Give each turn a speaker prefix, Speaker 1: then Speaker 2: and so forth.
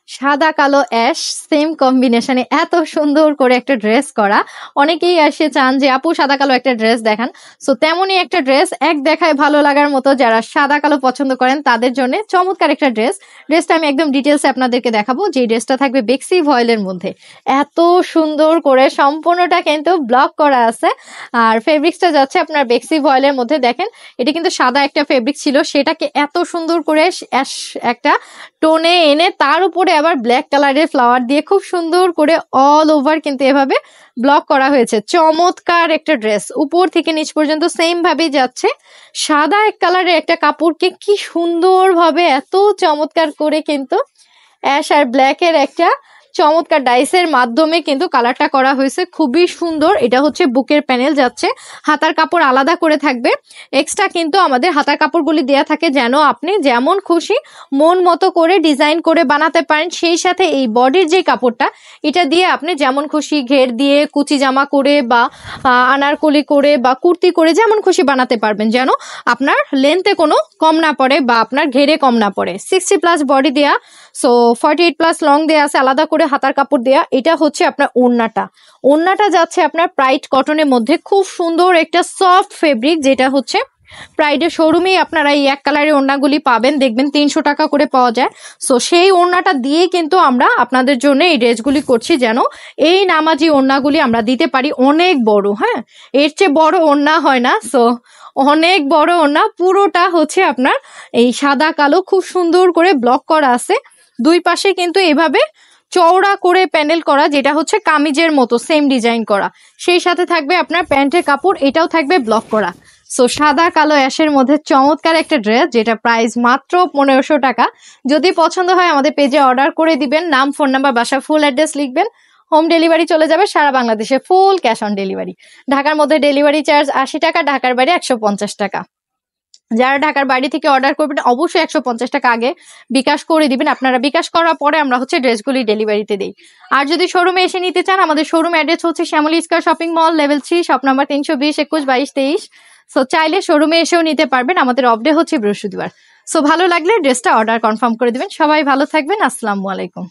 Speaker 1: সাদা কালো ash same কম্বিনেশনে এত সুন্দর করে একটা ড্রেস করা। অনেকেই এসে চান যে আপু সাদা কালো একটা ড্রেস দেখান। সো তেমনই একটা ড্রেস, এক দেখায় ভালো লাগার মতো, যারা সাদা কালো পছন্দ করেন তাদের জন্য চমৎকার একটা ড্রেস। ড্রেসটা আমি একদম ডিটেলসে আপনাদেরকে দেখাবো। যে ড্রেসটা থাকবে বেক্সি ভয়েলের মধ্যে, এত সুন্দর করে সম্পূর্ণটা কিন্তু ব্লক করা আছে। আর ফেব্রিক্সটা যাচ্ছে আপনার বেক্সি ভয়েলের মধ্যে। দেখেন এটা কিন্তু সাদা একটা ফেব্রিক ছিল, সেটাকে এত সুন্দর করে একটা টোনে এনে তার উপরে আবার ব্ল্যাক কালারের ফ্লাওয়ার দিয়ে খুব সুন্দর করে অল ওভার কিন্তু এভাবে ব্লক করা হয়েছে। চমৎকার একটা ড্রেস, উপর থেকে নিচ পর্যন্ত সেম ভাবেই যাচ্ছে। সাদা এক কালারের একটা কাপড়কে কি সুন্দর ভাবে এত চমৎকার করে কিন্তু অ্যাশ আর ব্ল্যাকের একটা চমৎকার ডাইসের মাধ্যমে কিন্তু কালারটা করা হয়েছে, খুবই সুন্দর। এটা হচ্ছে বুকের প্যানেল যাচ্ছে, হাতার কাপড় আলাদা করে থাকবে। এক্সট্রা কিন্তু আমাদের হাতার কাপড়গুলি দেয়া থাকে যেন আপনি যেমন খুশি মন মতো করে ডিজাইন করে বানাতে পারেন। সেই সাথে এই বডির যে কাপড়টা, এটা দিয়ে আপনি যেমন খুশি ঘের দিয়ে কুচি জামা করে বা আনারকলি করে বা কুর্তি করে যেমন খুশি বানাতে পারবেন, যেন আপনার লেন্থে কোনো কম না পড়ে বা আপনার ঘেরে কম না পড়ে। 60+ বডি দেয়া, সো 48+ লং দেয়া আছে, আলাদা করে হাতার কাপড় দেয়া। এটা হচ্ছে আপনার ওড়নাটা যাচ্ছে আপনার প্রাইড কটনের মধ্যে, খুব সুন্দর একটা সফট ফেব্রিক, যেটা হচ্ছে প্রাইডের শোরুমেই আপনারা এই এক কালারের ওড়নাগুলি পাবেন, দেখবেন 300 টাকা করে পাওয়া যায়। সো সেই ওড়নাটা দিয়ে কিন্তু আমরা আপনাদের জন্য এই ড্রেসগুলি করছি, যেন এই নামাজি ওড়নাগুলি আমরা দিতে পারি অনেক বড়। হ্যাঁ, এর চেয়ে বড় ওড়না হয় না। সো অনেক বড় ওড়না, পুরোটা হচ্ছে আপনার এই সাদা কালো খুব সুন্দর করে ব্লক করা আছে। দুই পাশে কিন্তু এভাবে চওড়া করে প্যানেল করা, যেটা হচ্ছে কামিজের মতো সেম ডিজাইন করা। সেই সাথে থাকবে আপনার প্যান্টের কাপড়, এটাও থাকবে ব্লক করা। সো সাদা কালো অ্যাশের মধ্যে চমৎকার একটা ড্রেস, যেটা প্রাইস মাত্র 1500 টাকা। যদি পছন্দ হয় আমাদের পেজে অর্ডার করে দিবেন, নাম, ফোন নাম্বার, বাসা, ফুল অ্যাড্রেস লিখবেন। হোম ডেলিভারি চলে যাবে সারা বাংলাদেশে, ফুল ক্যাশ অন ডেলিভারি। ঢাকার মধ্যে ডেলিভারি চার্জ 80 টাকা, ঢাকার বাইরে 150 টাকা। যারা ঢাকার বাড়ি থেকে অর্ডার করবেন অবশ্যই 150 টাকা আগে বিকাশ করে দিবেন। আপনারা বিকাশ করার পরে আমরা হচ্ছে ড্রেসগুলি ডেলিভারিতে দিই। আর যদি শোরুমে এসে নিতে চান, আমাদের শোরুম অ্যাড্রেস হচ্ছে Shyamoli square shopping mall, level 3, shop number 320, 21, 22, 23। So চাইলে শোরুমে এসেও নিতে পারবেন। আমাদের অফ ডে হচ্ছে বৃহস্পতিবার। সো ভালো লাগলে ড্রেসটা অর্ডার কনফার্ম করে দিবেন। সবাই ভালো থাকবেন, আসসালামু আলাইকুম।